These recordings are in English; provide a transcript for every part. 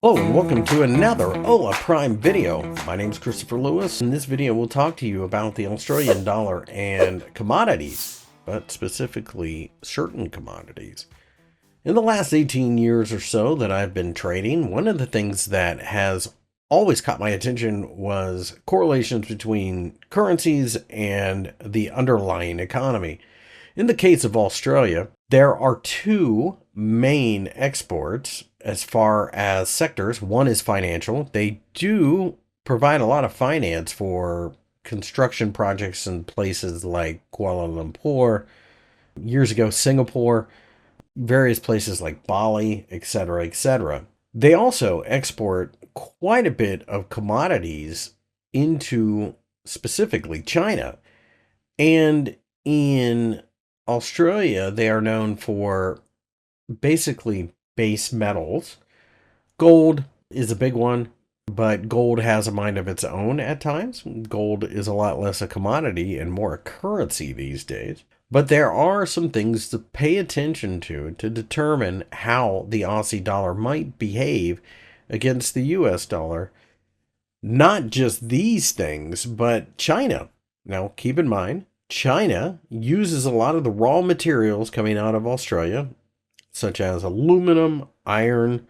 Hello and welcome to another Hola Prime video. My name is Christopher Lewis. In this video we'll talk to you about the Australian dollar and commodities, but specifically certain commodities. In the last 18 years or so that I've been trading, one of the things that has always caught my attention was correlations between currencies and the underlying economy. In the case of Australia, there are two main exports as far as sectors. One is financial. They do provide a lot of finance for construction projects in places like Kuala Lumpur, years ago Singapore, various places like Bali, etc., etc. They also export quite a bit of commodities into specifically China. And in Australia, they are known for basically base metals. Gold is a big one, but gold has a mind of its own at times. Gold is a lot less a commodity and more a currency these days. But there are some things to pay attention to determine how the Aussie dollar might behave against the US dollar. Not just these things, but China. Now, keep in mind, China uses a lot of the raw materials coming out of Australia, such as aluminum, iron,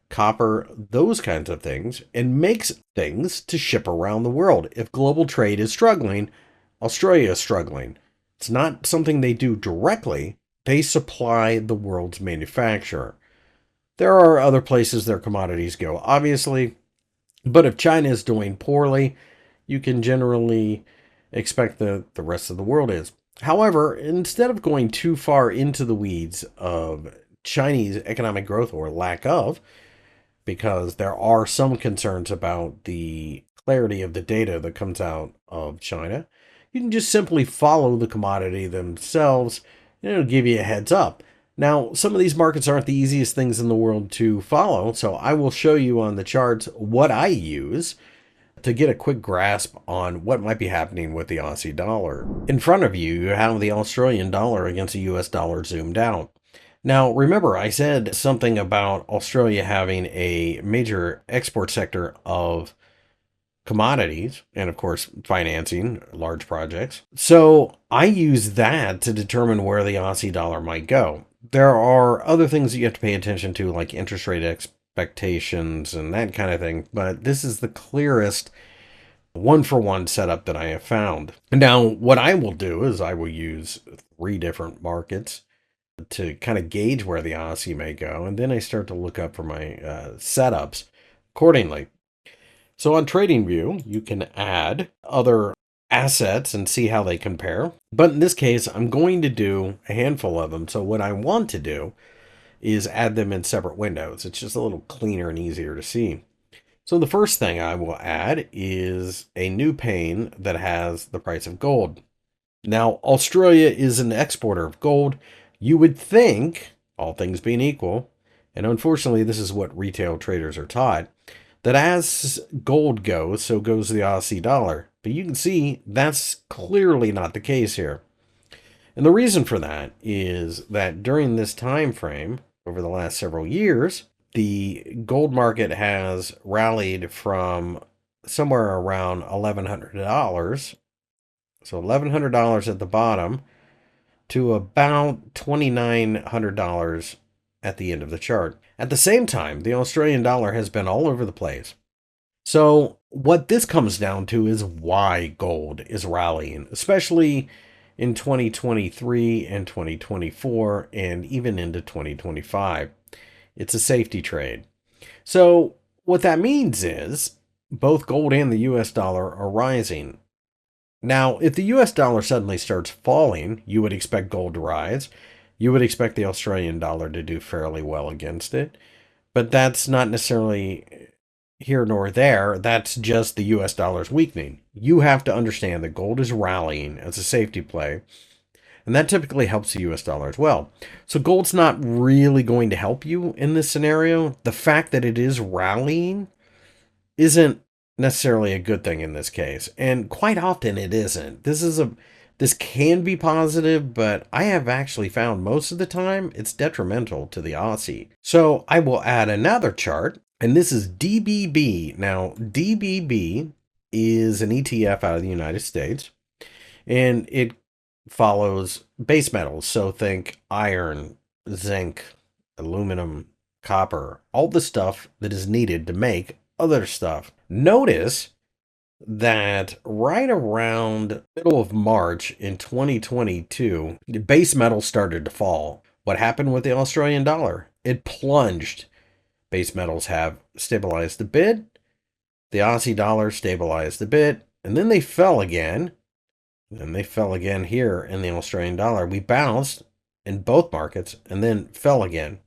copper, those kinds of things, and makes things to ship around the world. If global trade is struggling, Australia is struggling. It's not something they do directly. They supply the world's manufacturer. There are other places their commodities go, obviously, but if China is doing poorly, you can generally expect the rest of the world is. However, instead of going too far into the weeds of Chinese economic growth or lack of, because there are some concerns about the clarity of the data that comes out of China, you can just simply follow the commodity themselves, and it'll give you a heads up. Now, some of these markets aren't the easiest things in the world to follow, so I will show you on the charts what I use to get a quick grasp on what might be happening with the Aussie dollar. In front of you, you have the Australian dollar against the US dollar zoomed out. Now, remember, I said something about Australia having a major export sector of commodities and, of course, financing large projects. So I use that to determine where the Aussie dollar might go. There are other things that you have to pay attention to, like interest rate expectations and that kind of thing, but this is the clearest one-for-one setup that I have found. Now, what I will do is I will use 3 different markets to kind of gauge where the Aussie may go, and then I start to look up for my setups accordingly. So on TradingView, you can add other assets and see how they compare. But in this case, I'm going to do a handful of them. So what I want to do is add them in separate windows. It's just a little cleaner and easier to see. So the first thing I will add is a new pane that has the price of gold. Now, Australia is an exporter of gold. You would think, all things being equal, and unfortunately this is what retail traders are taught, that as gold goes, so goes the Aussie dollar. But you can see that's clearly not the case here. And the reason for that is that during this time frame, over the last several years, the gold market has rallied from somewhere around $1,100, so $1,100 at the bottom, to about $2,900 at the end of the chart. At the same time, the Australian dollar has been all over the place. So what this comes down to is why gold is rallying, especially in 2023 and 2024 and even into 2025. It's a safety trade. So what that means is both gold and the US dollar are rising. Now, if the US dollar suddenly starts falling, you would expect gold to rise. You would expect the Australian dollar to do fairly well against it. But that's not necessarily here nor there. That's just the US dollar's weakening. You have to understand that gold is rallying as a safety play, and that typically helps the US dollar as well. So gold's not really going to help you in this scenario. The fact that it is rallying isn't necessarily a good thing in this case, and quite often it isn't. This can be positive, but I have actually found most of the time it's detrimental to the Aussie. So I will add another chart And this is DBB. Now, DBB is an ETF out of the United States, and it follows base metals. So think iron, zinc, aluminum, copper, all the stuff that is needed to make other stuff. Notice that right around middle of March in 2022, the base metals started to fall. What happened with the Australian dollar? It plunged. Base metals have stabilized a bit. The Aussie dollar stabilized a bit, and then they fell again. And they fell again here in the Australian dollar. We bounced in both markets and then fell again.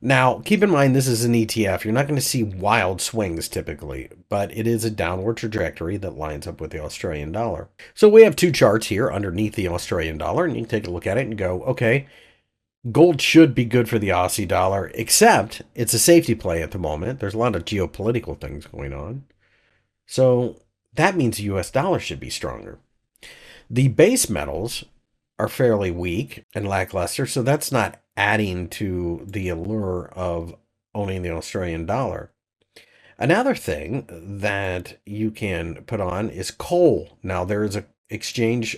Now, keep in mind, this is an ETF. You're not going to see wild swings typically, but it is a downward trajectory that lines up with the Australian dollar. So we have two charts here underneath the Australian dollar, and you can take a look at it and go, okay, gold should be good for the Aussie dollar, except it's a safety play at the moment. There's a lot of geopolitical things going on. So that means the US dollar should be stronger. The base metals are fairly weak and lackluster, so that's not adding to the allure of owning the Australian dollar. Another thing that you can put on is coal. Now, there is an exchange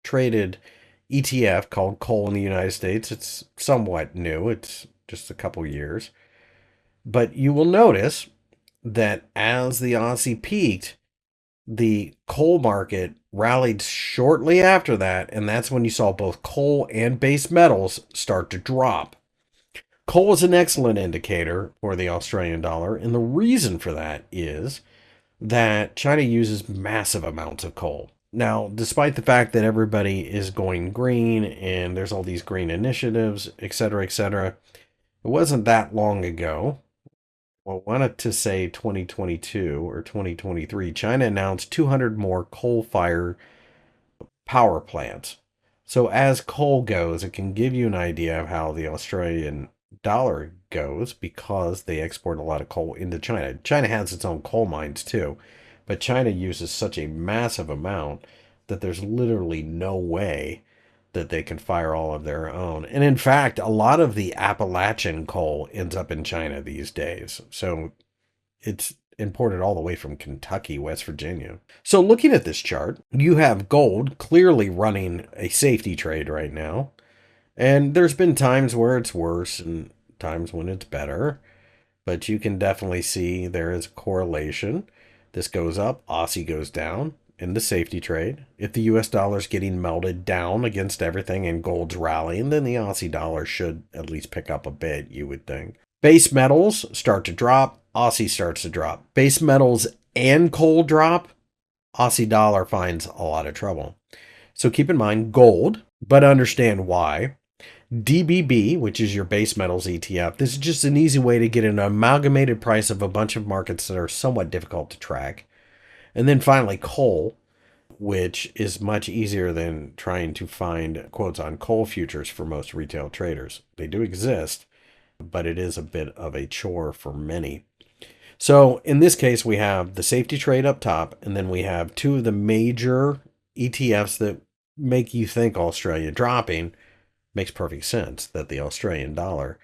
traded ETF called coal in the United States. It's somewhat new. It's just a couple years. But you will notice that as the Aussie peaked, the coal market rallied shortly after that, and that's when you saw both coal and base metals start to drop. Coal is an excellent indicator for the Australian dollar, and the reason for that is that China uses massive amounts of coal. Now, despite the fact that everybody is going green and there's all these green initiatives, etc., etc., it wasn't that long ago. Well, I wanted to say 2022 or 2023, China announced 200 more coal-fired power plants. So as coal goes, it can give you an idea of how the Australian dollar goes because they export a lot of coal into China. China has its own coal mines too, but China uses such a massive amount that there's literally no way that they can fire all of their own. And in fact, a lot of the Appalachian coal ends up in China these days. So it's imported all the way from Kentucky, West Virginia. So looking at this chart, you have gold clearly running a safety trade right now. And there's been times where it's worse and times when it's better. But you can definitely see there is a correlation. This goes up, Aussie goes down in the safety trade. If the US dollar's getting melted down against everything and gold's rallying, then the Aussie dollar should at least pick up a bit, you would think. Base metals start to drop, Aussie starts to drop. Base metals and coal drop, Aussie dollar finds a lot of trouble. So keep in mind gold, but understand why. DBB, which is your base metals ETF, this is just an easy way to get an amalgamated price of a bunch of markets that are somewhat difficult to track. And then finally, coal, which is much easier than trying to find quotes on coal futures for most retail traders. They do exist, but it is a bit of a chore for many. So in this case, we have the safety trade up top, and then we have two of the major ETFs that make you think Australia dropping. Makes perfect sense that the Australian dollar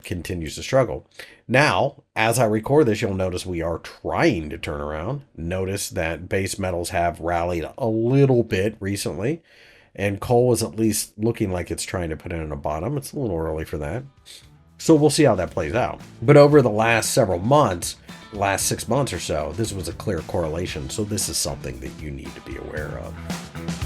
continues to struggle. Now, as I record this, you'll notice we are trying to turn around. Notice that base metals have rallied a little bit recently, and coal is at least looking like it's trying to put in a bottom. It's a little early for that. So we'll see how that plays out. But over the last several months, last 6 months or so, this was a clear correlation. So this is something that you need to be aware of.